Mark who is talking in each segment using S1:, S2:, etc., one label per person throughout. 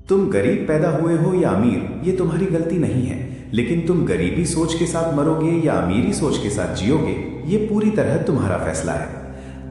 S1: तुम गरीब पैदा हुए हो या अमीर, ये तुम्हारी गलती नहीं है। लेकिन तुम गरीबी सोच के साथ मरोगे या अमीरी सोच के साथ जियोगे, ये पूरी तरह तुम्हारा फैसला है।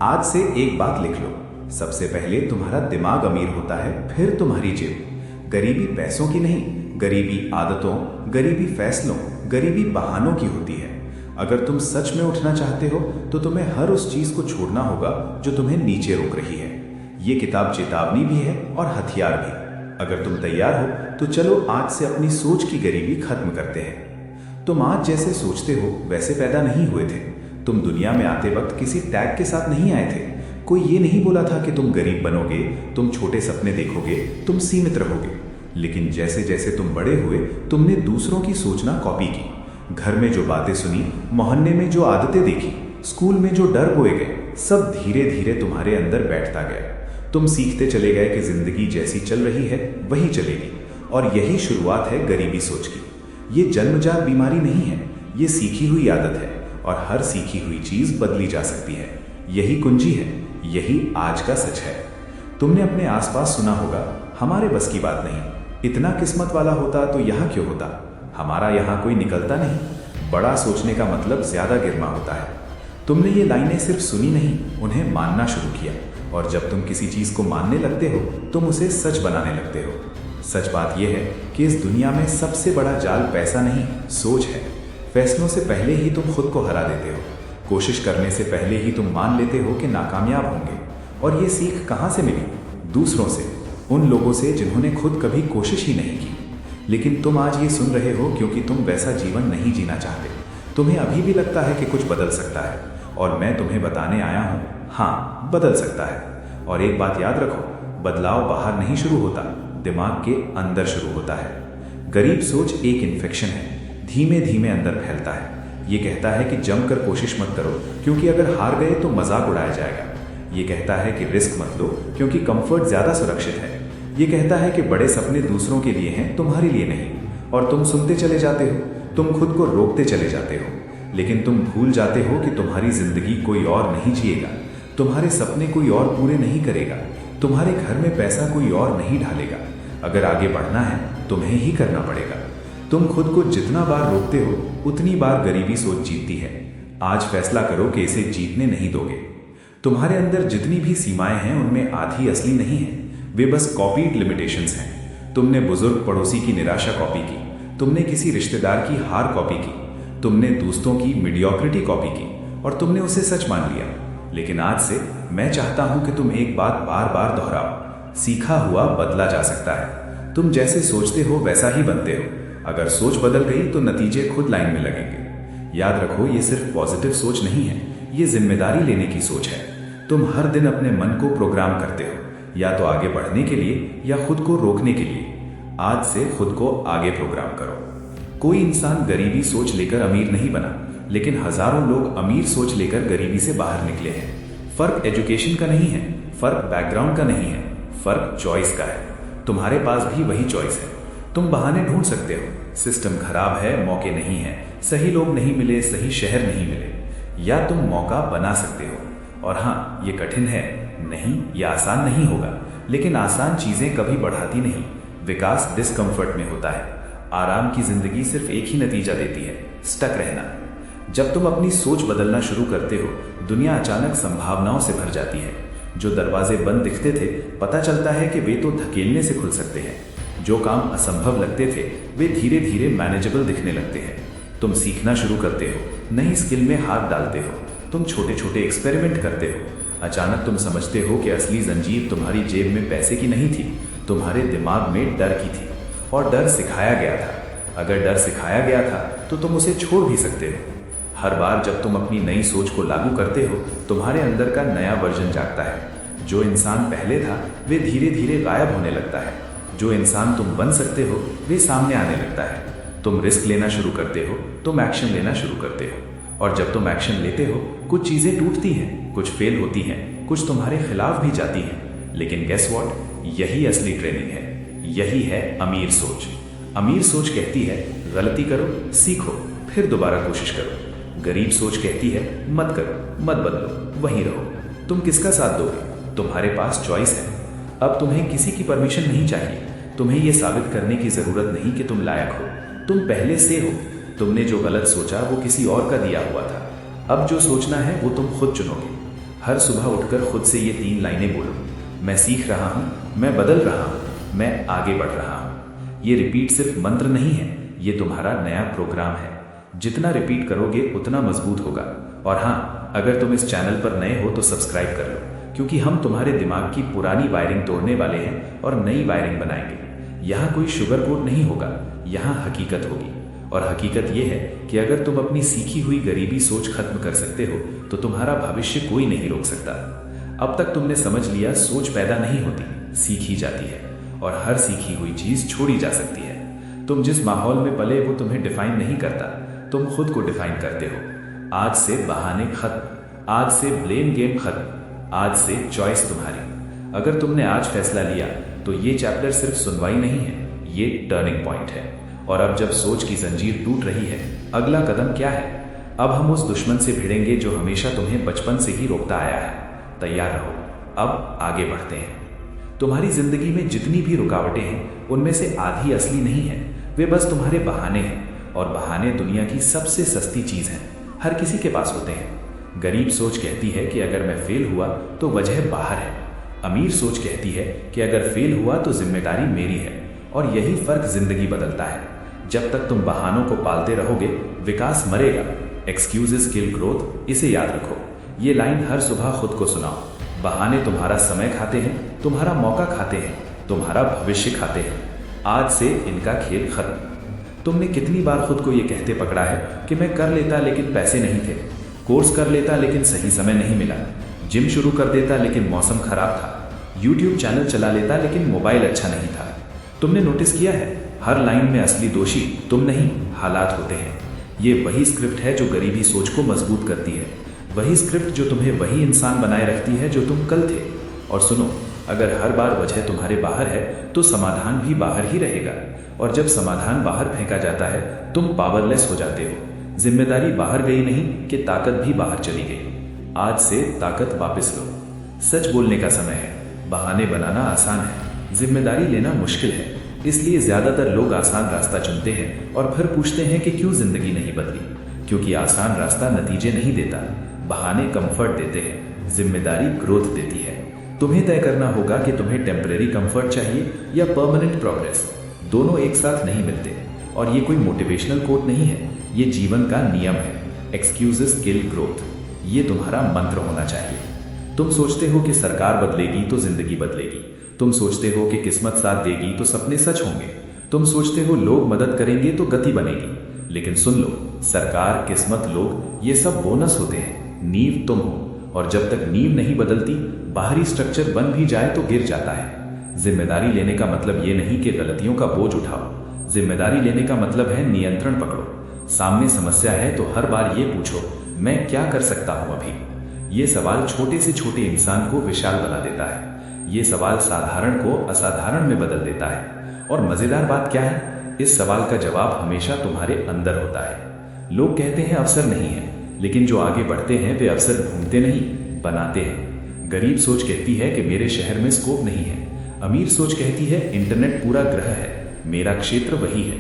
S1: आज से एक बात लिख लो, सबसे पहले तुम्हारा दिमाग अमीर होता है, फिर तुम्हारी जेब। गरीबी पैसों की नहीं, गरीबी आदतों, गरीबी फैसलों, गरीबी बहानों की होती है। अगर तुम सच में उठना चाहते हो तो तुम्हें हर उस चीज को छोड़ना होगा जो तुम्हें नीचे रोक रही है। ये किताब चेतावनी भी है और हथियार भी। अगर तुम तैयार हो तो चलो आज से अपनी सोच की गरीबी खत्म करते हैं। तुम आज जैसे सोचते हो वैसे पैदा नहीं हुए थे। तुम दुनिया में आते वक्त किसी टैग के साथ नहीं आए थे। कोई ये नहीं बोला था कि तुम गरीब बनोगे, तुम छोटे सपने देखोगे, तुम सीमित रहोगे। लेकिन जैसे जैसे तुम बड़े हुए, तुमने दूसरों की सोचना कॉपी की। घर में जो बातें सुनी, मोहल्ले में जो आदतें देखी, स्कूल में जो डर बोए गए, सब धीरे धीरे तुम्हारे अंदर बैठता गया। तुम सीखते चले गए कि जिंदगी जैसी चल रही है वही चलेगी, और यही शुरुआत है गरीबी सोच की। ये जन्मजात बीमारी नहीं है, ये सीखी हुई आदत है, और हर सीखी हुई चीज बदली जा सकती है। यही कुंजी है, यही आज का सच है। तुमने अपने आसपास सुना होगा, हमारे बस की बात नहीं, इतना किस्मत वाला होता तो यहाँ क्यों होता, हमारा यहाँ कोई निकलता नहीं। बड़ा सोचने का मतलब ज्यादा गिरमा होता है। तुमने ये लाइनें सिर्फ सुनी नहीं, उन्हें मानना शुरू किया, और जब तुम किसी चीज को मानने लगते हो तुम उसे सच बनाने लगते हो। सच बात यह है कि इस दुनिया में सबसे बड़ा जाल पैसा नहीं, सोच है। फैसलों से पहले ही तुम खुद को हरा देते हो। कोशिश करने से पहले ही तुम मान लेते हो कि नाकामयाब होंगे। और ये सीख कहाँ से मिली? दूसरों से, उन लोगों से जिन्होंने खुद कभी कोशिश ही नहीं की। लेकिन तुम आज ये सुन रहे हो क्योंकि तुम वैसा जीवन नहीं जीना चाहते। तुम्हें अभी भी लगता है कि कुछ बदल सकता है, और मैं तुम्हें बताने आया हूँ, हाँ, बदल सकता है। और एक बात याद रखो, बदलाव बाहर नहीं शुरू होता, दिमाग के अंदर शुरू होता है। गरीब सोच एक इन्फेक्शन है, धीमे धीमे अंदर फैलता है। ये कहता है कि जमकर कोशिश मत करो, क्योंकि अगर हार गए तो मजाक उड़ाया जाएगा। ये कहता है कि रिस्क मत लो, क्योंकि कंफर्ट ज्यादा सुरक्षित है। ये कहता है कि बड़े सपने दूसरों के लिए हैं, तुम्हारे लिए नहीं। और तुम सुनते चले जाते हो, तुम खुद को रोकते चले जाते हो। लेकिन तुम भूल जाते हो कि तुम्हारी जिंदगी कोई और नहीं जिएगा, तुम्हारे सपने कोई और पूरे नहीं करेगा, तुम्हारे घर में पैसा कोई और नहीं ढालेगा। अगर आगे बढ़ना है तुम्हें ही करना पड़ेगा। तुम खुद को जितना बार रोकते हो उतनी बार गरीबी सोच जीतती है। आज फैसला करो कि इसे जीतने नहीं दोगे। तुम्हारे अंदर जितनी भी सीमाएं हैं उनमें आधी असली नहीं है, वे बस कॉपीड लिमिटेशंस हैं। तुमने बुजुर्ग पड़ोसी की निराशा कॉपी की, तुमने किसी रिश्तेदार की हार कॉपी की, तुमने दोस्तों की मीडियोक्रिटी कॉपी की, और तुमने उसे सच मान लिया। लेकिन आज से मैं चाहता हूं कि तुम एक बात बार बार दोहराओ, सीखा हुआ बदला जा सकता है। तुम जैसे सोचते हो वैसा ही बनते हो। अगर सोच बदल गई तो नतीजे खुद लाइन में लगेंगे। याद रखो, ये सिर्फ पॉजिटिव सोच नहीं है, ये जिम्मेदारी लेने की सोच है। तुम हर दिन अपने मन को प्रोग्राम करते हो, या तो आगे बढ़ने के लिए या खुद को रोकने के लिए। आज से खुद को आगे प्रोग्राम करो। कोई इंसान गरीबी सोच लेकर अमीर नहीं बना, लेकिन हजारों लोग अमीर सोच लेकर गरीबी से बाहर निकले हैं। फर्क एजुकेशन का नहीं है, फर्क बैकग्राउंड का नहीं है, फर्क चॉइस का है। तुम्हारे पास भी वही चॉइस है। तुम बहाने ढूंढ सकते हो, सिस्टम खराब है, मौके नहीं है, सही लोग नहीं मिले, सही शहर नहीं मिले, या तुम मौका बना सकते हो। और हाँ, ये कठिन है नहीं, ये आसान नहीं होगा, लेकिन आसान चीजें कभी बढ़ाती नहीं। विकास डिस्कंफर्ट में होता है। आराम की जिंदगी सिर्फ एक ही नतीजा देती है, स्टक रहना। जब तुम अपनी सोच बदलना शुरू करते हो, दुनिया अचानक संभावनाओं से भर जाती है। जो दरवाजे बंद दिखते थे, पता चलता है कि वे तो धकेलने से खुल सकते हैं। जो काम असंभव लगते थे, वे धीरे धीरे मैनेजेबल दिखने लगते हैं। तुम सीखना शुरू करते हो, नई स्किल में हाथ डालते हो, तुम छोटे छोटे एक्सपेरिमेंट करते हो। अचानक तुम समझते हो कि असली जंजीर तुम्हारी जेब में पैसे की नहीं थी, तुम्हारे दिमाग में डर की थी। और डर सिखाया गया था। अगर डर सिखाया गया था तो तुम उसे छोड़ भी सकते हो। हर बार जब तुम अपनी नई सोच को लागू करते हो, तुम्हारे अंदर का नया वर्जन जागता है। जो इंसान पहले था वे धीरे धीरे गायब होने लगता है। जो इंसान तुम बन सकते हो वे सामने आने लगता है। तुम रिस्क लेना शुरू करते हो, तुम एक्शन लेना शुरू करते हो। और जब तुम एक्शन लेते हो, कुछ चीजें टूटती हैं, कुछ फेल होती हैं, कुछ तुम्हारे खिलाफ भी जाती हैं। लेकिन गेस व्हाट, यही असली ट्रेनिंग है, यही है अमीर सोच। अमीर सोच कहती है गलती करो, सीखो, फिर दोबारा कोशिश करो। गरीब सोच कहती है मत करो, मत बदलो, वहीं रहो। तुम किसका साथ दोगे? तुम्हारे पास चॉइस है। अब तुम्हें किसी की परमिशन नहीं चाहिए, तुम्हें यह साबित करने की जरूरत नहीं कि तुम लायक हो, तुम पहले से हो। तुमने जो गलत सोचा वो किसी और का दिया हुआ था। अब जो सोचना है वो तुम खुद चुनोगे। हर सुबह उठकर खुद से ये 3 लाइनें बोलो, मैं सीख रहा हूँ, मैं बदल रहा हूँ, मैं आगे बढ़ रहा हूँ। ये रिपीट सिर्फ मंत्र नहीं है, ये तुम्हारा नया प्रोग्राम है। जितना रिपीट करोगे उतना मजबूत होगा। और हाँ, अगर तुम इस चैनल पर नए हो तो सब्सक्राइब कर लो, क्योंकि हम तुम्हारे दिमाग की पुरानी वायरिंग तोड़ने वाले हैं और नई वायरिंग बनाएंगे। यहाँ कोई शुगर कोट नहीं होगा, यहाँ हकीकत होगी। और हकीकत यह है कि अगर तुम अपनी सीखी हुई गरीबी सोच खत्म कर सकते हो तो तुम्हारा भविष्य कोई नहीं रोक सकता। अब तक तुमने समझ लिया, सोच पैदा नहीं होती, सीखी जाती है। और हर सीखी हुई चीज छोड़ी जा सकती है। तुम जिस माहौल में पले वो तुम्हें डिफाइन नहीं करता, तुम खुद को डिफाइन करते हो। आज से बहाने खत्म, आज से ब्लेम गेम खत्म, आज से चॉइस तुम्हारी। अगर तुमने आज फैसला लिया तो ये चैप्टर सिर्फ सुनवाई नहीं है, ये टर्निंग पॉइंट है। और अब जब सोच की जंजीर टूट रही है, अगला कदम क्या है? अब हम उस दुश्मन से भिड़ेंगे जो हमेशा तुम्हें बचपन से ही रोकता आया है। तैयार रहो, अब आगे बढ़ते हैं। तुम्हारी जिंदगी में जितनी भी रुकावटें हैं उनमें से आधी असली नहीं है, वे बस तुम्हारे बहाने हैं। और बहाने दुनिया की सबसे सस्ती चीज हैं, हर किसी के पास होते हैं। गरीब सोच कहती है कि अगर मैं फेल हुआ तो वजह बाहर है। अमीर सोच कहती है कि अगर फेल हुआ तो जिम्मेदारी मेरी है। और यही फर्क जिंदगी बदलता है। जब तक तुम बहानों को पालते रहोगे, विकास मरेगा। एक्सक्यूजेस किल ग्रोथ, इसे याद रखो। ये लाइन हर सुबह खुद को सुनाओ। बहाने तुम्हारा समय खाते हैं, तुम्हारा मौका खाते हैं, तुम्हारा भविष्य खाते हैं। आज से इनका खेल खत्म। तुमने कितनी बार खुद को ये कहते पकड़ा है कि मैं कर लेता लेकिन पैसे नहीं थे, कोर्स कर लेता लेकिन सही समय नहीं मिला, जिम शुरू कर देता लेकिन मौसम खराब था, यूट्यूब चैनल चला लेता लेकिन मोबाइल अच्छा नहीं था। तुमने नोटिस किया है, हर लाइन में असली दोषी तुम नहीं, हालात होते हैं। ये वही स्क्रिप्ट है जो गरीबी सोच को मजबूत करती है, वही स्क्रिप्ट जो तुम्हें वही इंसान बनाए रखती है जो तुम कल थे। और सुनो, अगर हर बार वजह तुम्हारे बाहर है तो समाधान भी बाहर ही रहेगा। और जब समाधान बाहर फेंका जाता है तुम पावरलेस हो जाते हो। जिम्मेदारी बाहर गई नहीं कि ताकत भी बाहर चली गई। आज से ताकत वापस लो। सच बोलने का समय है। बहाने बनाना आसान है, जिम्मेदारी लेना मुश्किल है। इसलिए ज्यादातर लोग आसान रास्ता चुनते हैं और फिर पूछते हैं कि क्यों जिंदगी नहीं बदली। क्योंकि आसान रास्ता नतीजे नहीं देता, बहाने कंफर्ट देते हैं, जिम्मेदारी ग्रोथ देती है। तुम्हें तय करना होगा कि तुम्हें टेम्परेरी कंफर्ट चाहिए या परमानेंट प्रोग्रेस। दोनों एक साथ नहीं मिलते। और ये कोई मोटिवेशनल कोट नहीं है, ये जीवन का नियम है। एक्सक्यूजेस किल ग्रोथ, ये तुम्हारा मंत्र होना चाहिए। तुम सोचते हो कि सरकार बदलेगी तो जिंदगी बदलेगी। तुम सोचते हो कि किस्मत साथ देगी तो सपने सच होंगे। तुम सोचते हो लोग मदद करेंगे तो गति बनेगी। लेकिन सुन लो, सरकार, किस्मत, लोग, ये सब बोनस होते हैं, नींव तुम हो। और जब तक नींव नहीं बदलती, बाहरी स्ट्रक्चर बन भी जाए तो गिर जाता है। जिम्मेदारी लेने का मतलब ये नहीं कि गलतियों का बोझ उठाओ। जिम्मेदारी लेने का मतलब है नियंत्रण पकड़ो। सामने समस्या है तो हर बार ये पूछो, मैं क्या कर सकता हूं अभी। ये सवाल छोटे से छोटे इंसान को विशाल बना देता है। ये सवाल साधारण को असाधारण में बदल देता है। और मजेदार बात क्या है, इस सवाल का जवाब हमेशा तुम्हारे अंदर होता है। लोग कहते हैं अवसर नहीं है, लेकिन जो आगे बढ़ते हैं वे अवसर ढूंढते नहीं, बनाते हैं। गरीब सोच कहती है कि मेरे शहर में स्कोप नहीं है। अमीर सोच कहती है इंटरनेट पूरा ग्रह है, मेरा क्षेत्र वही है।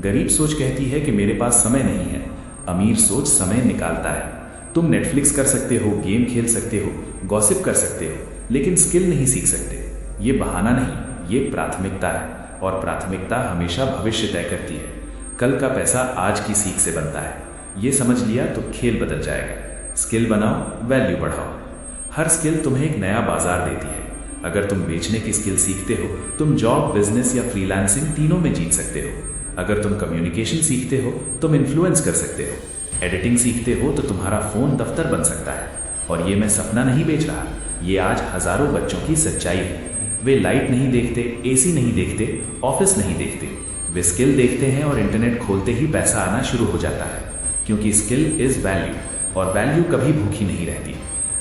S1: गरीब सोच कहती है कि मेरे पास समय नहीं है। अमीर सोच समय निकालता है। तुम नेटफ्लिक्स कर सकते हो, गेम खेल सकते हो, गॉसिप कर सकते हो, लेकिन स्किल नहीं सीख सकते। ये बहाना नहीं, ये प्राथमिकता है। और प्राथमिकता हमेशा भविष्य तय करती है। कल का पैसा आज की सीख से बनता है। ये समझ लिया तो खेल बदल जाएगा। स्किल बनाओ, वैल्यू बढ़ाओ। हर स्किल तुम्हें एक नया बाजार देती है। अगर तुम बेचने की स्किल सीखते हो, तुम जॉब, बिजनेस या फ्रीलांसिंग तीनों में जीत सकते हो। अगर तुम कम्युनिकेशन सीखते हो, तुम इन्फ्लुएंस कर सकते हो। एडिटिंग सीखते हो तो तुम्हारा फोन दफ्तर बन सकता है। और ये मैं सपना नहीं बेच रहा, ये आज हजारों बच्चों की सच्चाई है। वे लाइट नहीं देखते, एसी नहीं देखते, ऑफिस नहीं देखते, वे स्किल देखते हैं और इंटरनेट खोलते ही पैसा आना शुरू हो जाता है। क्योंकि स्किल इज वैल्यू, और वैल्यू कभी भूखी नहीं रहती।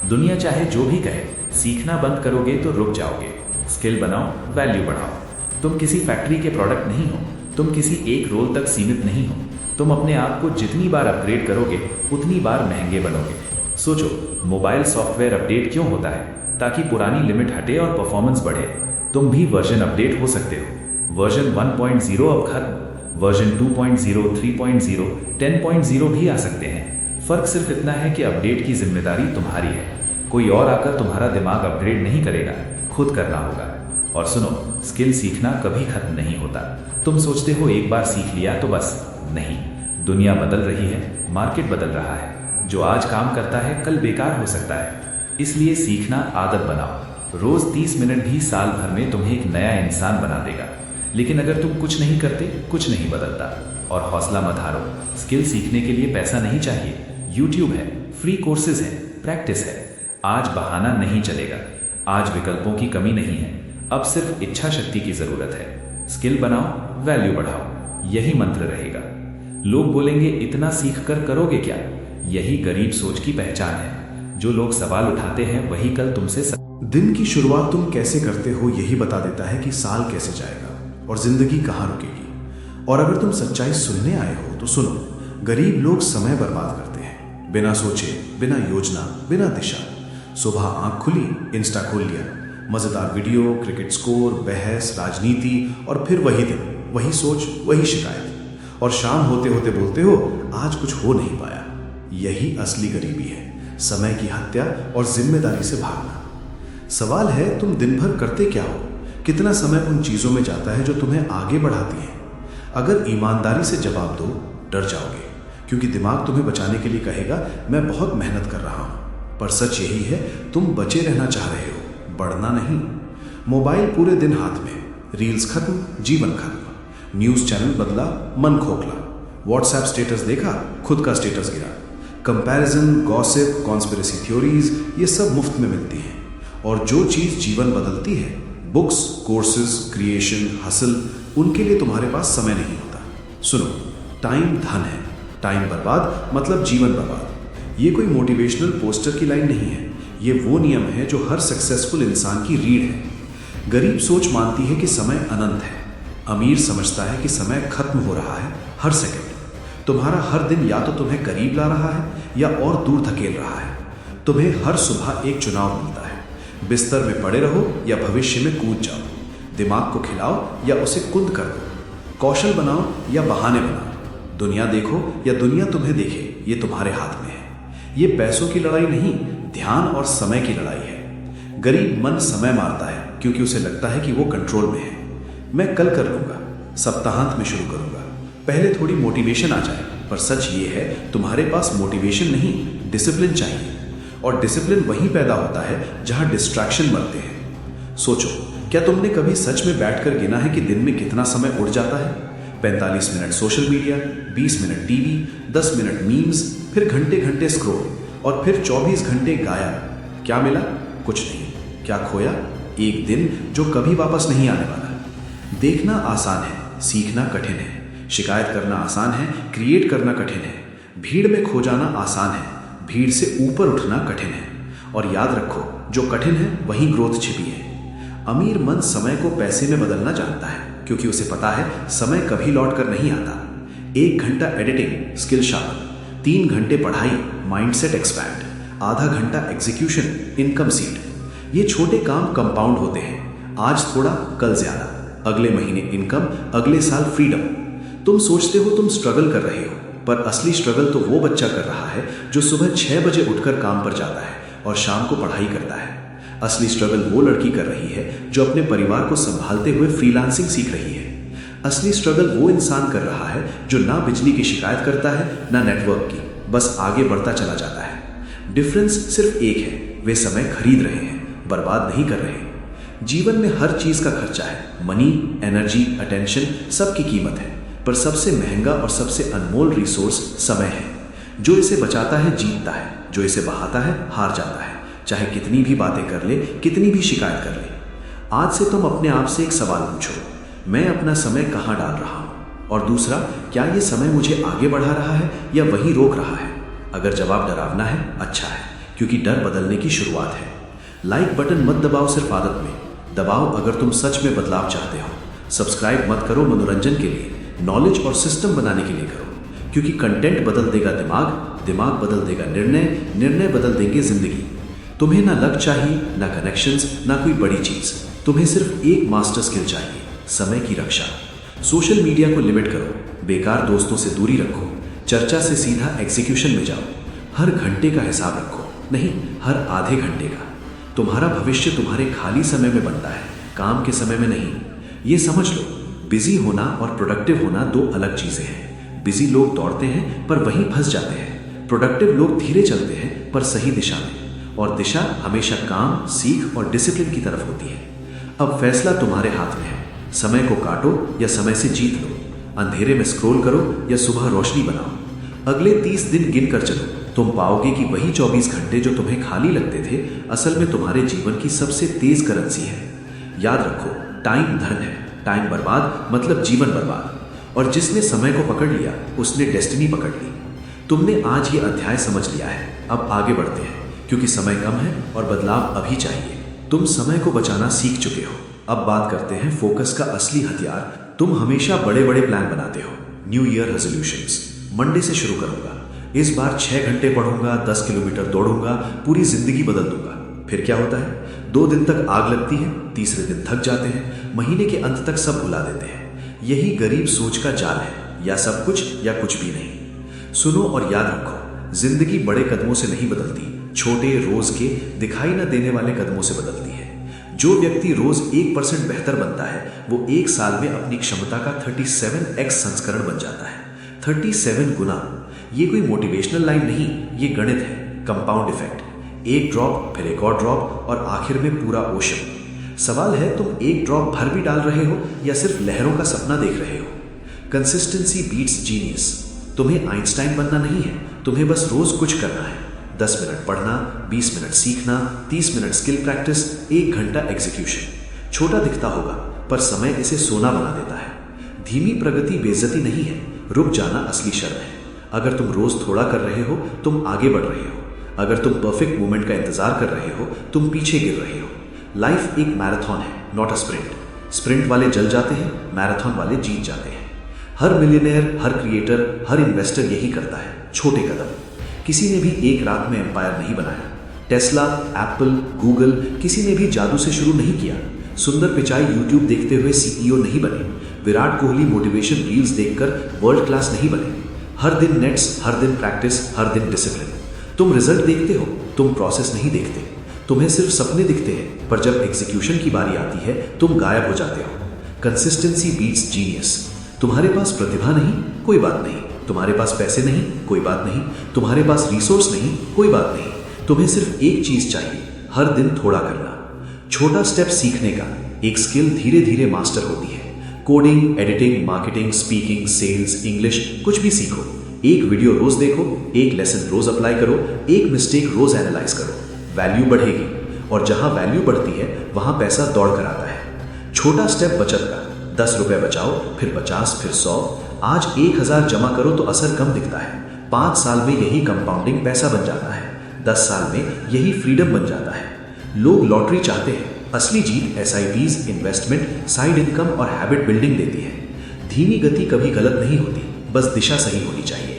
S1: दुनिया चाहे जो भी कहे, सीखना बंद करोगे तो रुक जाओगे। स्किल बनाओ, वैल्यू बढ़ाओ। तुम किसी फैक्ट्री के प्रोडक्ट नहीं हो, तुम किसी एक रोल तक सीमित नहीं हो। तुम अपने आप को जितनी बार अपग्रेड करोगे उतनी बार महंगे बनोगे। सोचो, मोबाइल सॉफ्टवेयर अपडेट क्यों होता है? ताकि पुरानी लिमिट हटे और परफॉर्मेंस बढ़े। तुम भी वर्जन अपडेट हो सकते हो।
S2: वर्जन 1.0 अब खत्म, वर्जन 2.0, 3.0, 10.0 भी आ सकते हैं। फर्क सिर्फ इतना है कि अपडेट की जिम्मेदारी तुम्हारी है। कोई और आकर तुम्हारा दिमाग अपग्रेड नहीं करेगा, खुद करना होगा। और सुनो, स्किल सीखना कभी खत्म नहीं होता। तुम सोचते हो एक बार सीख लिया तो बस, नहीं। दुनिया बदल रही है, मार्केट बदल रहा है। जो आज काम करता है कल बेकार हो सकता है। इसलिए सीखना आदत बनाओ। रोज 30 मिनट भी साल भर में तुम्हें एक नया इंसान बना देगा। लेकिन अगर तुम कुछ नहीं करते, कुछ नहीं बदलता। और हौसला मत हारो, स्किल सीखने के लिए पैसा नहीं चाहिए। यूट्यूब है, फ्री कोर्सेज है, प्रैक्टिस है। आज बहाना नहीं चलेगा। आज विकल्पों की कमी नहीं है, अब सिर्फ इच्छा शक्ति की जरूरत है। स्किल बनाओ, वैल्यू बढ़ाओ, यही मंत्र रहेगा। लोग बोलेंगे इतना सीख कर करोगे क्या? यही गरीब सोच की पहचान है। जो लोग सवाल उठाते हैं वही कल तुमसे
S1: दिन की शुरुआत तुम कैसे करते हो यही बता देता है कि साल कैसे जाएगा और जिंदगी कहाँ रुकेगी। और अगर तुम सच्चाई सुनने आए हो तो सुनो, गरीब लोग समय बर्बाद करते हैं, बिना सोचे, बिना योजना, बिना दिशा। सुबह आंख खुली, इंस्टा खोल लिया, मजेदार वीडियो, क्रिकेट स्कोर, बहस, राजनीति, और फिर वही दिन, वही सोच, वही शिकायत। और शाम होते होते बोलते हो आज कुछ हो नहीं पाया। यही असली गरीबी है, समय की हत्या और जिम्मेदारी से भागना। सवाल है तुम दिन भर करते क्या हो? कितना समय उन चीजों में जाता है जो तुम्हें आगे बढ़ाती हैं? अगर ईमानदारी से जवाब दो, डर जाओगे, क्योंकि दिमाग तुम्हें बचाने के लिए कहेगा मैं बहुत मेहनत कर रहा हूं। पर सच यही है, तुम बचे रहना चाह रहे हो, बढ़ना नहीं। मोबाइल पूरे दिन हाथ में, रील्स खत्म, जीवन खत्म। न्यूज चैनल बदला, मन खोखला। व्हाट्सएप स्टेटस देखा, खुद का स्टेटस गिरा। कंपैरिजन, गॉसिप, कॉन्स्पिरेसी थ्योरीज, ये सब मुफ्त में मिलती हैं। और जो चीज जीवन बदलती है, बुक्स, कोर्सेज, क्रिएशन, हसल, उनके लिए तुम्हारे पास समय नहीं होता। सुनो, टाइम धन है, टाइम बर्बाद मतलब जीवन बर्बाद। ये कोई मोटिवेशनल पोस्टर की लाइन नहीं है, ये वो नियम है जो हर सक्सेसफुल इंसान की रीढ़ है। गरीब सोच मानती है कि समय अनंत है, अमीर समझता है कि समय खत्म हो रहा है हर सेकंड। तुम्हारा हर दिन या तो तुम्हें करीब ला रहा है या और दूर धकेल रहा है। तुम्हें हर सुबह एक चुनाव मिलता है, बिस्तर में पड़े रहो या भविष्य में कूद जाओ। दिमाग को खिलाओ या उसे कुंद कर दो। कौशल बनाओ या बहाने बनाओ। दुनिया देखो या दुनिया तुम्हें देखे, ये तुम्हारे हाथ में है। ये पैसों की लड़ाई नहीं, ध्यान और समय की लड़ाई है। गरीब मन समय मारता है क्योंकि उसे लगता है कि वो कंट्रोल में है। मैं कल कर लूंगा, सप्ताहांत में शुरू करूंगा, पहले थोड़ी मोटिवेशन आ जाए। पर सच ये है, तुम्हारे पास मोटिवेशन नहीं, डिसिप्लिन चाहिए। और डिसिप्लिन वहीं पैदा होता है जहां डिस्ट्रैक्शन मरते हैं। सोचो, क्या तुमने कभी सच में बैठकर गिना है कि दिन में कितना समय उड़ जाता है? 45 minute social media, 20 minute TV, 10 minute memes, फिर घंटे घंटे स्क्रॉल, और फिर 24 घंटे गायब। क्या मिला? कुछ नहीं। क्या खोया? एक दिन जो कभी वापस नहीं आने वाला। देखना आसान है, सीखना कठिन है। शिकायत करना आसान है, क्रिएट करना कठिन है। भीड़ में खो जाना आसान है, भीड़ से ऊपर उठना कठिन है। और याद रखो, जो कठिन है वही ग्रोथ छिपी है। अमीर मन समय को पैसे में बदलना जानता है, क्योंकि उसे पता है समय कभी लौट कर नहीं आता। 1 घंटा एडिटिंग, स्किल शार्पन, 3 घंटे पढ़ाई, माइंडसेट एक्सपैंड, आधा घंटा एग्जीक्यूशन, इनकम सीड। ये छोटे काम कंपाउंड होते हैं, आज थोड़ा कल ज्यादा, अगले महीने इनकम, अगले साल फ्रीडम। तुम सोचते हो तुम स्ट्रगल कर रहे हो, पर असली स्ट्रगल तो वो बच्चा कर रहा है जो सुबह 6 बजे उठकर काम पर जाता है और शाम को पढ़ाई करता है। असली स्ट्रगल वो लड़की कर रही है जो अपने परिवार को संभालते हुए फ्रीलांसिंग सीख रही है। असली स्ट्रगल वो इंसान कर रहा है जो ना बिजली की शिकायत करता है ना नेटवर्क की, बस आगे बढ़ता चला जाता है। डिफरेंस सिर्फ एक है, वे समय खरीद रहे हैं, बर्बाद नहीं कर रहे। जीवन में हर चीज का खर्चा है, मनी, एनर्जी, अटेंशन, सबकी कीमत है। पर सबसे महंगा और सबसे अनमोल रिसोर्स समय है। जो इसे बचाता है जीतता है, जो इसे बहाता है हार जाता है, चाहे कितनी भी बातें कर ले, कितनी भी शिकायत कर ले। आज से तुम अपने आप से एक सवाल पूछो, मैं अपना समय कहाँ डाल रहा हूँ? और दूसरा, क्या ये समय मुझे आगे बढ़ा रहा है या वहीं रोक रहा है? अगर जवाब डरावना है, अच्छा है, क्योंकि डर बदलने की शुरुआत है। लाइक बटन मत दबाओ सिर्फ आदत में, दबाओ अगर तुम सच में बदलाव चाहते हो। सब्सक्राइब मत करो मनोरंजन के लिए, नॉलेज और सिस्टम बनाने के लिए करो, क्योंकि कंटेंट बदल देगा दिमाग, दिमाग बदल देगा निर्णय, निर्णय बदल देंगे जिंदगी। तुम्हें ना लक चाहिए, ना कनेक्शंस, ना कोई बड़ी चीज। तुम्हें सिर्फ एक मास्टर स्किल चाहिए,
S3: समय की रक्षा। सोशल मीडिया को लिमिट करो, बेकार दोस्तों से दूरी रखो, चर्चा से सीधा एग्जीक्यूशन में जाओ। हर घंटे का हिसाब रखो, नहीं हर आधे घंटे का। तुम्हारा भविष्य तुम्हारे खाली समय में बनता है, काम के समय में नहीं। ये समझ लो, बिजी होना और प्रोडक्टिव होना दो अलग चीजें हैं। बिजी लोग दौड़ते हैं पर वहीं फंस जाते हैं। प्रोडक्टिव लोग धीरे चलते हैं पर सही दिशा में, और दिशा हमेशा काम, सीख और डिसिप्लिन की तरफ होती है। अब फैसला तुम्हारे हाथ में है। समय को काटो या समय से जीत लो, अंधेरे में स्क्रॉल करो या सुबह रोशनी बनाओ। अगले 30 दिन गिन कर चलो, तुम पाओगे कि वही 24 घंटे जो तुम्हें खाली लगते थे असल में तुम्हारे जीवन की सबसे तेज करेंसी है। याद रखो, टाइम धन है, टाइम बर्बाद मतलब जीवन बर्बाद। और जिसने समय को पकड़ लिया उसने डेस्टिनी पकड़ ली। तुमने आज ये अध्याय समझ लिया है, अब आगे बढ़ते हैं, क्योंकि समय कम है और बदलाव अभी चाहिए। तुम समय को बचाना सीख चुके हो। अब बात करते हैं फोकस का असली हथियार। तुम हमेशा बड़े बड़े प्लान बनाते हो, न्यू ईयर रेजोल्यूशंस। मंडे से शुरू करूंगा, इस बार 6 घंटे पढ़ूंगा, 10 किलोमीटर दौड़ूंगा, पूरी जिंदगी बदल दूंगा। फिर क्या होता है? 2 दिन तक आग लगती है, तीसरे दिन थक जाते हैं, महीने के अंत तक सब भुला देते हैं। यही गरीब सोच का जाल है, या सब कुछ या कुछ भी नहीं। सुनो और याद रखो, जिंदगी बड़े कदमों से नहीं बदलती, छोटे रोज के दिखाई न देने वाले कदमों से बदलती है। जो व्यक्ति रोज 1% बेहतर बनता है वो 1 साल में अपनी क्षमता का 37x संस्करण बन जाता है। 37 गुना। ये कोई मोटिवेशनल लाइन नहीं, ये गणित है, कंपाउंड इफेक्ट। एक ड्रॉप, फिर एक और ड्रॉप, और आखिर में पूरा ओशन। सवाल है, तुम एक ड्रॉप भर भी डाल रहे हो या सिर्फ लहरों का सपना देख रहे हो? Consistency beats genius. तुम्हें आइंस्टाइन बनना नहीं है, तुम्हें बस रोज कुछ करना है। 10 मिनट पढ़ना, 20 मिनट सीखना, 30 मिनट स्किल प्रैक्टिस, 1 घंटा एग्जीक्यूशन। छोटा दिखता होगा पर समय इसे सोना बना देता है। धीमी प्रगति बेइज्जती नहीं है, रुक जाना असली शर्म है। अगर तुम रोज थोड़ा कर रहे हो तुम आगे बढ़ रहे हो। अगर तुम परफेक्ट मोमेंट का इंतजार कर रहे हो तुम पीछे गिर रहे हो। लाइफ एक मैराथन है, नॉट अ स्प्रिंट। स्प्रिंट वाले जल जाते हैं, मैराथन वाले जीत जाते हैं। हर मिलियनेयर, हर क्रिएटर, हर इन्वेस्टर यही करता है, छोटे कदम। किसी ने भी एक रात में एम्पायर नहीं बनाया। टेस्ला, एप्पल, गूगल, किसी ने भी जादू से शुरू नहीं किया। सुंदर पिचाई यूट्यूब देखते हुए सीईओ नहीं बने। विराट कोहली मोटिवेशन रील्स देखकर वर्ल्ड क्लास नहीं बने। हर दिन नेट्स, हर दिन प्रैक्टिस, हर दिन डिसिप्लिन। तुम रिजल्ट देखते हो, तुम प्रोसेस नहीं देखते। तुम्हें सिर्फ सपने दिखते हैं, पर जब एग्जीक्यूशन की बारी आती है तुम गायब हो जाते हो। Consistency beats genius. तुम्हारे पास प्रतिभा नहीं, कोई बात नहीं। तुम्हारे पास पैसे नहीं, कोई बात नहीं। तुम्हारे पास रिसोर्स नहीं, कोई बात नहीं। तुम्हें सिर्फ एक चीज चाहिए, हर दिन थोड़ा करना। छोटा स्टेप सीखने का। एक स्किल धीरे धीरे मास्टर होती है। Coding, editing, marketing, speaking, sales, English, कुछ भी सीखो। एक वीडियो रोज देखो, एक लेसन रोज अप्लाई करो, एक मिस्टेक रोज एनालाइज करो। वैल्यू बढ़ेगी, और जहां वैल्यू बढ़ती है वहां पैसा दौड़ कर आता है। छोटा स्टेप बचत का। 10 रुपए बचाओ, फिर 50, फिर 100। आज 1000 जमा करो तो असर कम दिखता है, 5 साल में यही कंपाउंडिंग पैसा बन जाता है, 10 साल में यही फ्रीडम बन जाता है। लोग लॉटरी चाहते हैं, असली जीत SIPs, इन्वेस्टमेंट, साइड इनकम और हैबिट बिल्डिंग देती है। धीमी गति कभी गलत नहीं होती, बस दिशा सही होनी चाहिए।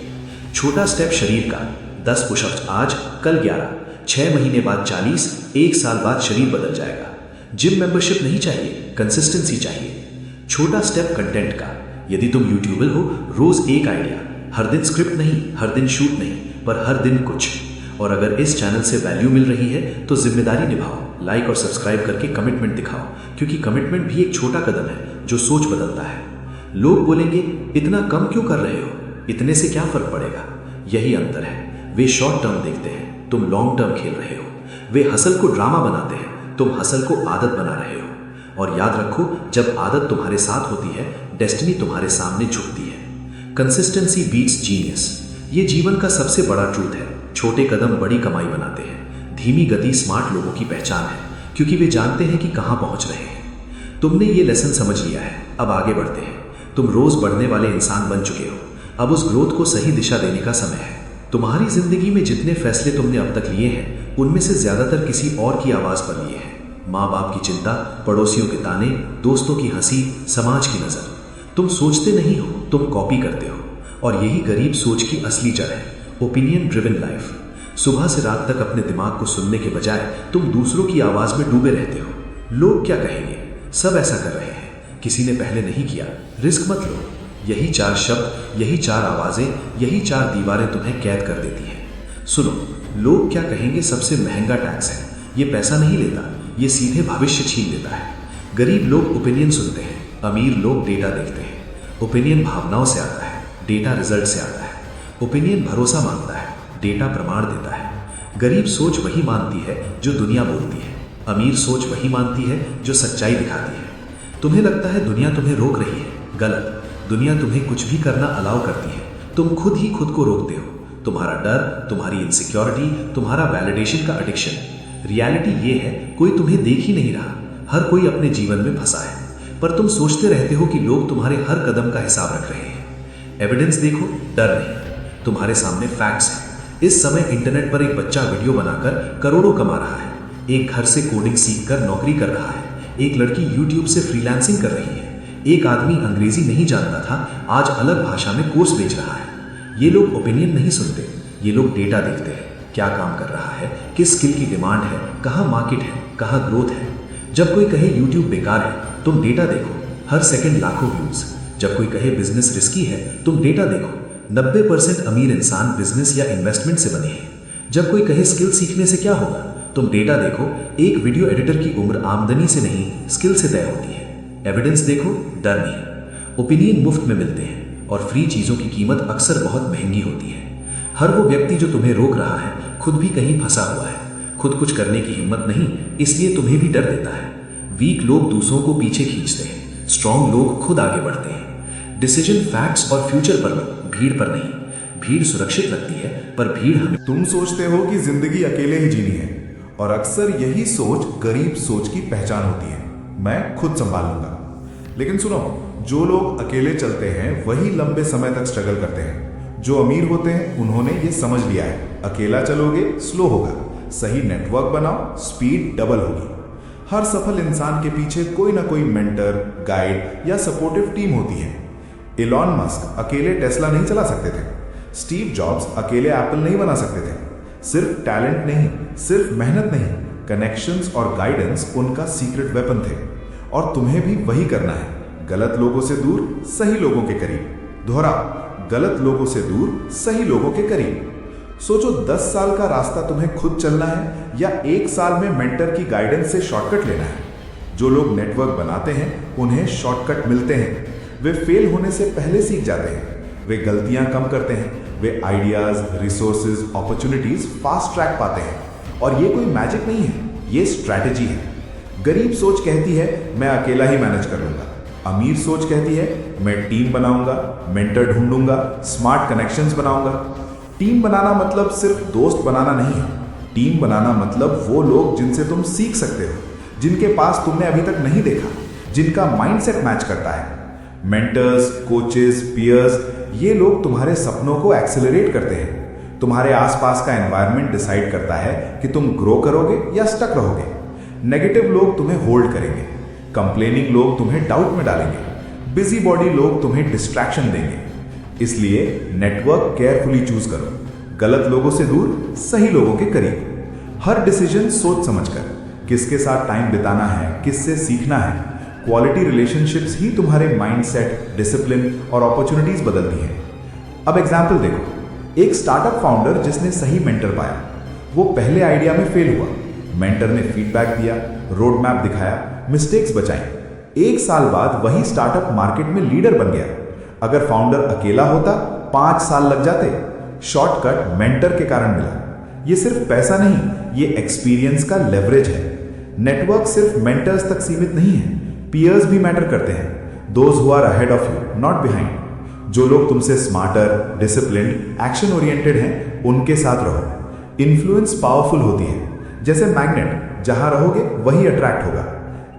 S3: छोटा स्टेप शरीर का। 10 पुशअप्स आज, कल 11, 6 महीने बाद 40, 1 साल बाद शरीर बदल जाएगा। जिम मेंबरशिप नहीं चाहिए, कंसिस्टेंसी चाहिए। छोटा स्टेप कंटेंट का। यदि तुम यूट्यूबर हो, रोज एक आइडिया, हर दिन स्क्रिप्ट नहीं, हर दिन शूट नहीं, पर हर दिन कुछ। और अगर इस चैनल से वैल्यू मिल रही है तो जिम्मेदारी निभाओ, लाइक और सब्सक्राइब करके कमिटमेंट दिखाओ, क्योंकि कमिटमेंट भी एक छोटा कदम है जो सोच बदलता है। लोग बोलेंगे, इतना कम क्यों कर रहे हो, इतने से क्या फर्क पड़ेगा? यही अंतर है। वे शॉर्ट टर्म देखते हैं, तुम लॉन्ग टर्म खेल रहे हो। वे हसल को ड्रामा बनाते हैं, तुम हसल को आदत बना रहे हो। और याद रखो, जब आदत तुम्हारे साथ होती है डेस्टिनी तुम्हारे सामने झुकती है। Consistency beats genius. ये जीवन का सबसे बड़ा ट्रूथ है। छोटे कदम बड़ी कमाई बनाते हैं। धीमी गति स्मार्ट लोगों की पहचान है, क्योंकि वे जानते हैं कि कहां पहुंच रहे हैं। तुमने ये लेसन समझ लिया है, अब आगे बढ़ते हैं। तुम रोज बढ़ने वाले इंसान बन चुके हो, अब उस ग्रोथ को सही दिशा देने का समय है। तुम्हारी जिंदगी में जितने फैसले तुमने अब तक लिए हैं उनमें से ज्यादातर किसी और की आवाज पर लिए हैं। माँ बाप की चिंता, पड़ोसियों के ताने, दोस्तों की हंसी, समाज की नजर। तुम सोचते नहीं हो, तुम कॉपी करते हो। और यही गरीब सोच की असली जड़ है, ओपिनियन ड्रिवन लाइफ। सुबह से रात तक अपने दिमाग को सुनने के बजाय तुम दूसरों की आवाज में डूबे रहते हो। लोग क्या कहेंगे, सब ऐसा कर रहे हैं, किसी ने पहले नहीं किया, रिस्क मत लो। यही 4 शब्द, यही 4 आवाजें, यही 4 दीवारें तुम्हें कैद कर देती हैं। सुनो, लोग क्या कहेंगे सबसे महंगा टैक्स है। ये पैसा नहीं लेता, ये सीधे भविष्य छीन लेता है। गरीब लोग ओपिनियन सुनते हैं, अमीर लोग डेटा देखते हैं। ओपिनियन भावनाओं से आता है, डेटा रिजल्ट से आता है। ओपिनियन भरोसा मांगता है, डेटा प्रमाण देता है। गरीब सोच वही मानती है जो दुनिया बोलती है, अमीर सोच वही मानती है जो सच्चाई दिखाती है। तुम्हें लगता है दुनिया तुम्हें रोक रही है, गलत। दुनिया तुम्हें कुछ भी करना अलाउ करती है, तुम खुद ही खुद को रोकते हो। तुम्हारा डर, तुम्हारी इनसिक्योरिटी, तुम्हारा वैलिडेशन का एडिक्शन। रियलिटी ये है, कोई तुम्हें देख ही नहीं रहा, हर कोई अपने जीवन में फंसा है, पर तुम सोचते रहते हो कि लोग तुम्हारे हर कदम का हिसाब रख रहे हैं। एविडेंस देखो, डर नहीं। तुम्हारे सामने फैक्ट्स हैं। इस समय इंटरनेट पर एक बच्चा वीडियो बनाकर करोड़ों कमा रहा है, एक घर से कोडिंग सीखकर नौकरी कर रहा है, एक लड़की यूट्यूब से फ्रीलांसिंग कर रही है, एक आदमी अंग्रेजी नहीं जानता था, आज अलग भाषा में कोर्स बेच रहा है। ये लोग ओपिनियन नहीं सुनते, ये लोग डेटा देखते हैं। क्या काम कर रहा है, किस स्किल की डिमांड है, कहाँ मार्केट है, कहाँ ग्रोथ है। जब कोई कहे यूट्यूब बेकार है, तुम डेटा देखो, हर सेकंड लाखों व्यूज। जब कोई कहे बिजनेस रिस्की है, तुम डेटा देखो, 90% अमीर इंसान बिजनेस या इन्वेस्टमेंट से बने हैं। जब कोई कहे स्किल सीखने से क्या होगा, तुम डेटा देखो, एक वीडियो एडिटर की उम्र आमदनी से नहीं स्किल से तय होती है। एविडेंस देखो, डर नहीं। ओपिनियन मुफ्त में मिलते हैं और फ्री चीजों की कीमत अक्सर बहुत महंगी होती है। हर वो व्यक्ति जो तुम्हें रोक रहा है खुद भी कहीं फंसा हुआ है, खुद कुछ करने की हिम्मत नहीं, इसलिए तुम्हें भी डर देता है। वीक लोग दूसरों को पीछे खींचते हैं, स्ट्रांग लोग खुद आगे बढ़ते हैं। डिसीजन फैक्ट्स और फ्यूचर पर लो, भीड़ पर नहीं। भीड़ सुरक्षित लगती है, पर भीड़ हमें।
S1: तुम सोचते हो कि जिंदगी अकेले ही जीनी है, और अक्सर यही सोच गरीब सोच की पहचान होती है। मैं खुद संभाल लूंगा। लेकिन सुनो, जो लोग अकेले चलते हैं वही लंबे समय तक स्ट्रगल करते हैं। जो अमीर होते हैं उन्होंने ये समझ लिया है, अकेला चलोगे स्लो होगा, सही नेटवर्क बनाओ स्पीड डबल होगी। हर सफल इंसान के पीछे कोई ना कोई मेंटर, गाइड या सपोर्टिव टीम होती है। इलॉन मस्क अकेले टेस्ला नहीं चला सकते थे, स्टीव जॉब्स अकेले एप्पल नहीं बना सकते थे। सिर्फ टैलेंट नहीं, सिर्फ मेहनत नहीं, कनेक्शंस और गाइडेंस उनका सीक्रेट वेपन थे। और तुम्हें भी वही करना है, गलत लोगों से दूर, सही लोगों के करीब। दोहरा, गलत लोगों से दूर, सही लोगों के करीब। सोचो, 10 साल का रास्ता तुम्हें खुद चलना है या 1 साल में मेंटर की गाइडेंस से शॉर्टकट लेना है। जो लोग नेटवर्क बनाते हैं उन्हें शॉर्टकट मिलते हैं। वे फेल होने से पहले सीख जाते हैं, वे गलतियां कम करते हैं, वे ideas, resources, opportunities fast track पाते हैं। और ये कोई मैजिक नहीं है, ये स्ट्रैटेजी है। गरीब सोच कहती है मैं अकेला ही मैनेज कर लूंगा, अमीर सोच कहती है मैं टीम बनाऊंगा, मेंटर ढूंढूंगा, स्मार्ट कनेक्शंस बनाऊंगा। टीम बनाना मतलब सिर्फ दोस्त बनाना नहीं है, टीम बनाना मतलब वो लोग जिनसे तुम सीख सकते हो, जिनके पास तुमने अभी तक नहीं देखा, जिनका माइंडसेट मैच करता है। मेंटर्स, कोचेस, पियर्स, ये लोग तुम्हारे सपनों को एक्सेलरेट करते हैं। तुम्हारे आसपास का एनवायरनमेंट डिसाइड करता है कि तुम ग्रो करोगे या स्टक रहोगे। नेगेटिव लोग तुम्हें होल्ड करेंगे, कंप्लेनिंग लोग तुम्हें डाउट में डालेंगे, बिजी बॉडी लोग तुम्हें डिस्ट्रैक्शन देंगे। इसलिए नेटवर्क केयरफुली चूज करो, गलत लोगों से दूर, सही लोगों के करीब। हर डिसीजन सोच समझकर, किसके साथ टाइम बिताना है, किससे सीखना है। क्वालिटी रिलेशनशिप्स ही तुम्हारे माइंडसेट, डिसिप्लिन और अपॉर्चुनिटीज बदलती हैं। अब एग्जाम्पल देखो, एक स्टार्टअप फाउंडर जिसने सही मेंटर पाया, वो पहले आइडिया में फेल हुआ, मेंटर ने फीडबैक दिया, रोड मैप दिखाया, मिस्टेक्स बचाई। 1 साल बाद वही स्टार्टअप मार्केट में लीडर बन गया। अगर फाउंडर अकेला होता 5 साल लग जाते। शॉर्टकट मेंटर के कारण मिला। ये सिर्फ पैसा नहीं, ये एक्सपीरियंस का लेवरेज है। नेटवर्क सिर्फ मेंटर्स तक सीमित नहीं है, पीयर्स भी मैटर करते हैं। Those who are ahead of you, not behind. जो लोग तुमसे स्मार्टर, डिसिप्लिन्ड, एक्शन ओरिएंटेड हैं, उनके साथ रहो। इन्फ्लुएंस पावरफुल होती है, जैसे मैग्नेट, जहां रहोगे वही अट्रैक्ट होगा।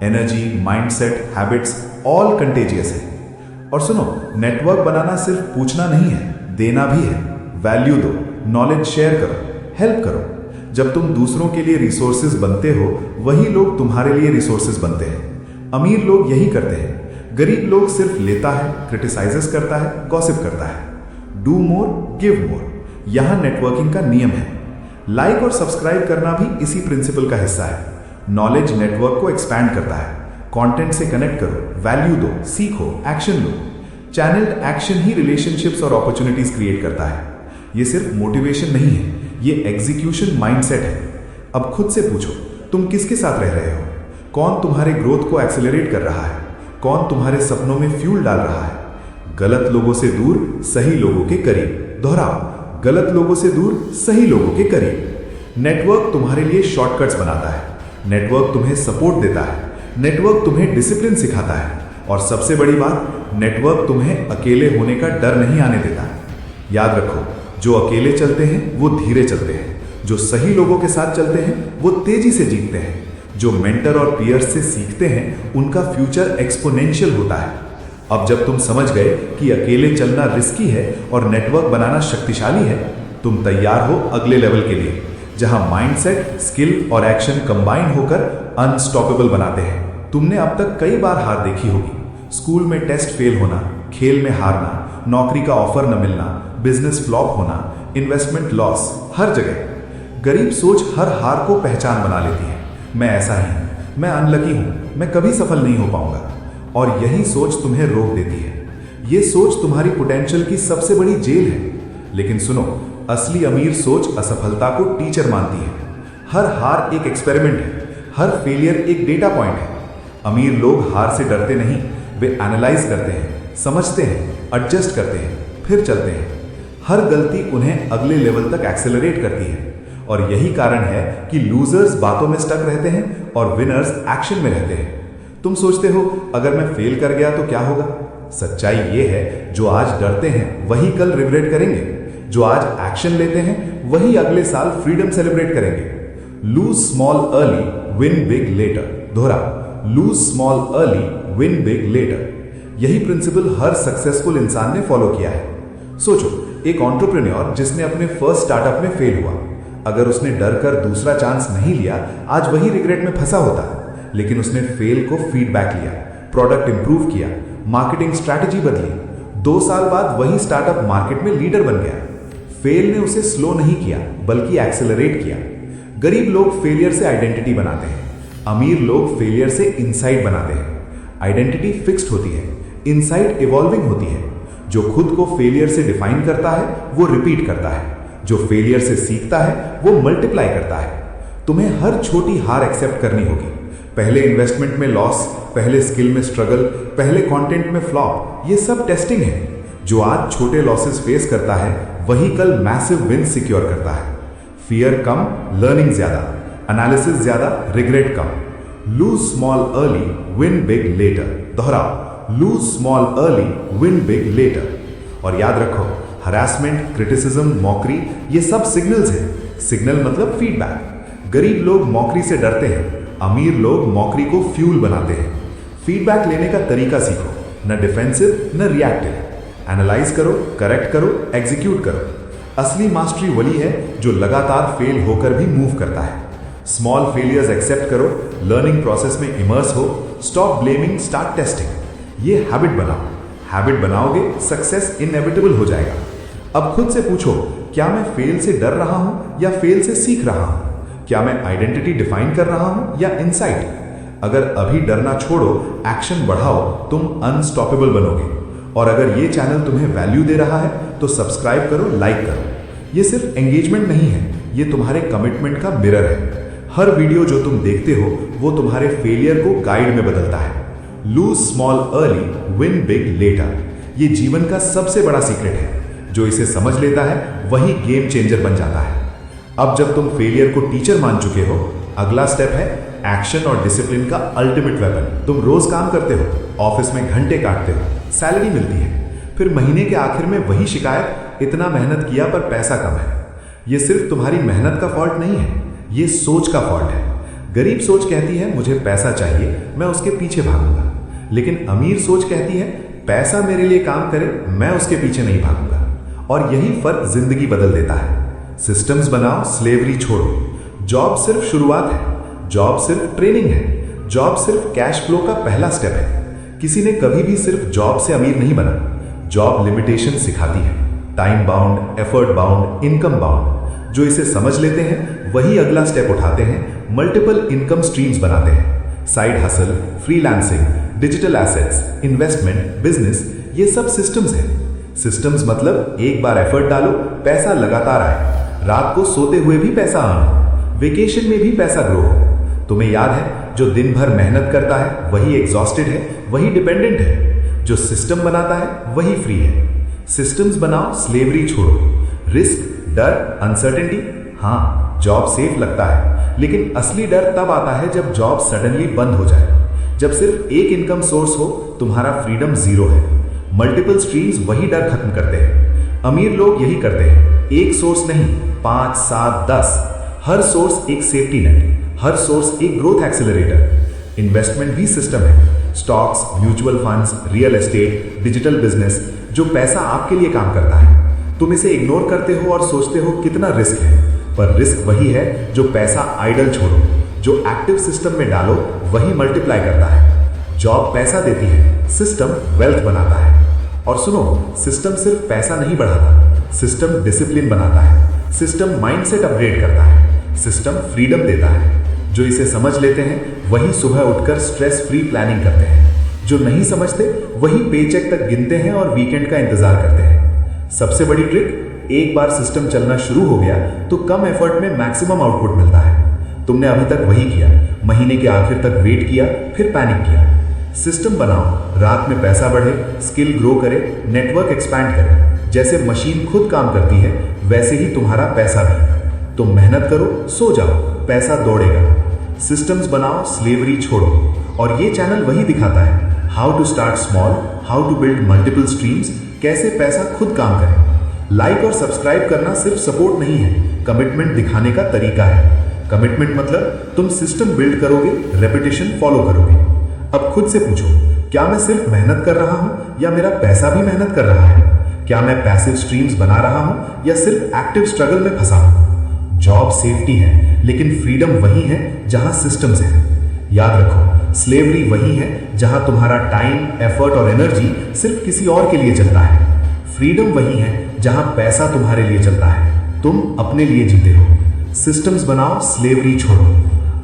S1: Energy, mindset, habits all contagious है। और सुनो, नेटवर्क बनाना सिर्फ पूछना नहीं है, देना भी है। वैल्यू दो, नॉलेज शेयर करो, हेल्प करो। जब तुम दूसरों के लिए रिसोर्सेज बनते हो, वही लोग तुम्हारे लिए रिसोर्सेज बनते हैं। अमीर लोग यही करते हैं, गरीब लोग सिर्फ लेता है, क्रिटिसाइजेस करता है, गॉसिप करता है। डू मोर, गिव मोर, यहां नेटवर्किंग का नियम है। लाइक और सब्सक्राइब करना भी इसी प्रिंसिपल का हिस्सा है। नॉलेज नेटवर्क को एक्सपैंड करता है, कंटेंट से कनेक्ट करो, वैल्यू दो, सीखो, एक्शन लो। चैनल्ड एक्शन ही रिलेशनशिप्स और अपॉर्चुनिटीज क्रिएट करता है। ये सिर्फ मोटिवेशन नहीं है, ये एग्जीक्यूशन माइंडसेट है। अब खुद से पूछो, तुम किसके साथ रह रहे हो? कौन तुम्हारे ग्रोथ को एक्सेलरेट कर रहा है? कौन तुम्हारे सपनों में फ्यूल डाल रहा है? गलत लोगों से दूर, सही लोगों के करीब। दोहराओ, गलत लोगों से दूर, सही लोगों के करीब। नेटवर्क तुम्हारे लिए शॉर्टकट्स बनाता है, नेटवर्क तुम्हें सपोर्ट देता है, नेटवर्क तुम्हें डिसिप्लिन सिखाता है, और सबसे बड़ी बात, नेटवर्क तुम्हें अकेले होने का डर नहीं आने देता। याद रखो, जो अकेले चलते हैं वो धीरे चलते हैं, जो सही लोगों के साथ चलते हैं वो तेजी से जीतते हैं, जो मेंटर और पीयर्स से सीखते हैं उनका फ्यूचर एक्सपोनेंशियल होता है। अब जब तुम समझ गए कि अकेले चलना रिस्की है और नेटवर्क बनाना शक्तिशाली है, तुम तैयार हो अगले लेवल के लिए, जहां माइंडसेट, स्किल और एक्शन कंबाइन होकर अनस्टॉपेबल बनाते हैं। तुमने अब तक कई बार हार देखी होगी, स्कूल में टेस्ट फेल होना, खेल में हारना, नौकरी का ऑफर न मिलना, बिजनेस फ्लॉप होना, इन्वेस्टमेंट लॉस, हर जगह। गरीब सोच हर हार को पहचान बना लेती है। मैं ऐसा ही हूं, मैं अनलकी हूं, मैं कभी सफल नहीं हो पाऊंगा, और यही सोच तुम्हें रोक देती है। ये सोच तुम्हारी पोटेंशियल की सबसे बड़ी जेल है। लेकिन सुनो, असली अमीर सोच असफलता को टीचर मानती है। हर हार एक एक्सपेरिमेंट है, हर फेलियर एक डेटा पॉइंट है। अमीर लोग हार से डरते नहीं, वे एनालाइज करते हैं, समझते हैं, एडजस्ट करते हैं, फिर चलते हैं। हर गलती उन्हें अगले लेवल तक एक्सेलरेट करती है, और यही कारण है कि लूजर्स बातों में स्टक रहते हैं और विनर्स एक्शन में रहते हैं। तुम सोचते हो, अगर मैं फेल कर गया तो क्या होगा? सच्चाई ये है, जो आज डरते हैं वही कल रिग्रेट करेंगे, जो आज एक्शन लेते हैं वही अगले साल फ्रीडम सेलिब्रेट करेंगे। Lose small early, win big later. दोहरा, lose small early, win big later. यही प्रिंसिपल हर सक्सेसफुल इंसान ने फॉलो किया है। सोचो, एक एंटरप्रेन्योर जिसने अपने फर्स्ट स्टार्टअप में फेल हुआ, अगर उसने डर कर दूसरा चांस नहीं लिया, आज वही रिग्रेट में फंसा होता। लेकिन उसने फेल को फीडबैक लिया, प्रोडक्ट इंप्रूव किया, मार्केटिंग स्ट्रैटेजी बदली। 2 साल बाद वही स्टार्टअप मार्केट में लीडर बन गया। फेल ने उसे स्लो नहीं किया, बल्कि एक्सेलरेट किया। गरीब लोग फेलियर से आइडेंटिटी बनाते हैं, अमीर लोग फेलियर से इनसाइट बनाते हैं। आइडेंटिटी फिक्स्ड होती है, इनसाइट इवॉल्विंग होती है। जो खुद को फेलियर से डिफाइन करता है वो रिपीट करता है, जो फेलियर से सीखता है वो मल्टीप्लाई करता है। तुम्हें हर छोटी हार एक्सेप्ट करनी होगी। पहले इन्वेस्टमेंट में लॉस, पहले स्किल में स्ट्रगल, पहले कंटेंट में फ्लॉप, ये सब टेस्टिंग है। जो आज छोटे लॉसेस फेस करता है वही कल मैसिव विन सिक्योर करता है। फियर कम, लर्निंग ज्यादा, एनालिसिस ज्यादा, रिग्रेट कम। Lose small early, win big later. दोहराओ, lose small early, win big later. और याद रखो, हरासमेंट, क्रिटिसिज्म, मॉकरी, ये सब सिग्नल्स हैं। सिग्नल मतलब फीडबैक। गरीब लोग मॉकरी से डरते हैं, अमीर लोग मॉकरी को फ्यूल बनाते हैं। फीडबैक लेने का तरीका सीखो, न डिफेंसिव न रिएक्टिव। एनालाइज करो, करेक्ट करो, एग्जीक्यूट करो। असली मास्टरी वही है जो लगातार फेल होकर भी मूव करता है। स्मॉल फेलियर्स एक्सेप्ट करो, लर्निंग प्रोसेस में इमर्स हो, स्टॉप ब्लेमिंग, स्टार्ट टेस्टिंग। ये हैबिट बनाओ। हैबिट बनाओगे, सक्सेस इनएविटेबल हो जाएगा। अब खुद से पूछो, क्या मैं फेल से डर रहा हूं या फेल से सीख रहा हूं? क्या मैं आइडेंटिटी डिफाइन कर रहा हूं या इनसाइट? अगर अभी डरना छोड़ो, एक्शन बढ़ाओ, तुम अनस्टॉपेबल बनोगे। और अगर ये चैनल तुम्हें वैल्यू दे रहा है तो सब्सक्राइब करो, लाइक करो। ये सिर्फ एंगेजमेंट नहीं है, ये तुम्हारे कमिटमेंट का मिरर है। हर वीडियो जो तुम देखते हो वो तुम्हारे फेलियर को गाइड में बदलता है। Lose small early, win big later. ये जीवन का सबसे बड़ा सीक्रेट है। जो इसे समझ लेता है वही गेम चेंजर बन जाता है। अब जब तुम फेलियर को टीचर मान चुके हो, अगला स्टेप है एक्शन और डिसिप्लिन का अल्टीमेट वेपन। तुम रोज काम करते हो, ऑफिस में घंटे काटते हो, सैलरी मिलती है, फिर महीने के आखिर में वही शिकायत, इतना मेहनत किया पर पैसा कम है। यह सिर्फ तुम्हारी मेहनत का फॉल्ट नहीं है, ये सोच का फॉल्ट है। गरीब सोच कहती है मुझे पैसा चाहिए, मैं उसके पीछे भागूंगा। लेकिन अमीर सोच कहती है पैसा मेरे लिए काम करे, मैं उसके पीछे नहीं भागूंगा। और यही फर्क जिंदगी बदल देता है। सिस्टम्स बनाओ, स्लेवरी छोड़ो। जॉब सिर्फ शुरुआत है, जॉब सिर्फ ट्रेनिंग है, जॉब सिर्फ कैश फ्लो का पहला स्टेप है। किसी ने कभी भी सिर्फ जॉब से अमीर नहीं बना। जॉब लिमिटेशन सिखाती है, time bound, effort bound, income bound. जो इसे समझ लेते हैं वही अगला स्टेप उठाते हैं, मल्टीपल इनकम स्ट्रीम्स बनाते हैं। Side hustle, freelancing, digital assets, investment, business, ये सब सिस्टम्स हैं। सिस्टम्स मतलब एक बार एफर्ट डालो, पैसा लगातार आए, रात को सोते हुए भी पैसा आना, वेकेशन में भी पैसा ग्रो हो। तुम्हें याद है, जो दिन भर मेहनत करता है वही एग्जॉस्टेड है, वही डिपेंडेंट है। जो सिस्टम बनाता है वही फ्री है। सिस्टम्स बनाओ, स्लेवरी छोड़ो। रिस्क, डर, अनसर्टेनिटी, हाँ जॉब सेफ लगता है, लेकिन असली डर तब आता है जब जॉब सडनली बंद हो जाए। जब सिर्फ एक इनकम सोर्स हो, तुम्हारा फ्रीडम जीरो है। मल्टीपल स्ट्रीम्स वही डर खत्म करते हैं। अमीर लोग यही करते हैं, एक सोर्स नहीं, 5, 7, 10। हर सोर्स एक सेफ्टी नेट, हर सोर्स एक ग्रोथ एक्सेलरेटर। इन्वेस्टमेंट भी सिस्टम है, stocks, mutual funds, real estate, digital business, जो पैसा आपके लिए काम करता है। तुम इसे इग्नोर करते हो और सोचते हो कितना रिस्क है, पर रिस्क वही है जो पैसा आइडल छोड़ो, जो एक्टिव सिस्टम में डालो वही मल्टीप्लाई करता है। जॉब पैसा देती है, सिस्टम वेल्थ बनाता है। और सुनो, सिस्टम सिर्फ पैसा नहीं बढ़ाता, सिस्टम डिसिप्लिन बनाता है, सिस्टम माइंडसेट अपग्रेड करता है, सिस्टम फ्रीडम देता है। जो इसे समझ लेते हैं वही सुबह उठकर स्ट्रेस फ्री प्लानिंग करते हैं। जो नहीं समझते वही पेचेक तक गिनते हैं और वीकेंड का इंतजार करते हैं। सबसे बड़ी ट्रिक, एक बार सिस्टम चलना शुरू हो गया तो कम एफर्ट में मैक्सिमम आउटपुट मिलता है। तुमने अभी तक वही किया, महीने के आखिर तक वेट किया, फिर पैनिक किया। सिस्टम बनाओ, रात में पैसा बढ़े, स्किल ग्रो करे, नेटवर्क एक्सपैंड करे। जैसे मशीन खुद काम करती है वैसे ही तुम्हारा पैसा भी। तुम मेहनत करो, सो जाओ, पैसा दौड़ेगा। सिस्टम्स बनाओ, स्लेवरी छोड़ो। और ये चैनल वही दिखाता है, how to start small, how to build multiple streams, कैसे पैसा खुद काम करे। लाइक और सब्सक्राइब करना सिर्फ सपोर्ट नहीं है, कमिटमेंट दिखाने का तरीका है। कमिटमेंट मतलब तुम सिस्टम बिल्ड करोगे, रेपिटेशन फॉलो करोगे। अब खुद से पूछो, क्या मैं सिर्फ मेहनत कर रहा हूं या मेरा पैसा भी मेहनत कर रहा है? क्या मैं पैसिव स्ट्रीम्स बना रहा हूं या सिर्फ एक्टिव स्ट्रगल में फंसा हूं? जॉब सेफ्टी है, लेकिन फ्रीडम वही है जहां सिस्टम्स है। याद रखो, स्लेवरी वही है जहां तुम्हारा टाइम, एफर्ट और एनर्जी सिर्फ किसी और के लिए चलता है। फ्रीडम वही है जहां पैसा तुम्हारे लिए चलता है, तुम अपने लिए जीते हो। सिस्टम्स बनाओ, स्लेवरी छोड़ो।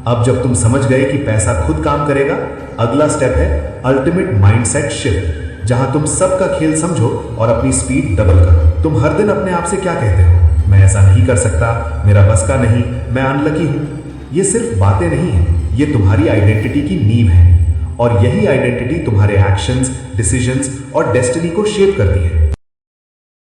S1: अब जब तुम समझ गए कि पैसा खुद काम करेगा, अगला स्टेप है अल्टीमेट माइंडसेट शिफ्ट, जहां तुम सबका खेल समझो और अपनी स्पीड डबल करो। तुम हर दिन अपने आप से क्या कहते हो? मैं ऐसा नहीं कर सकता, मेरा बस का नहीं, मैं अनलकी हूं। ये सिर्फ बातें नहीं है, ये तुम्हारी आइडेंटिटी की नींव है। और यही आइडेंटिटी तुम्हारे एक्शंस, डिसीजंस और डेस्टिनी को शेप करती है।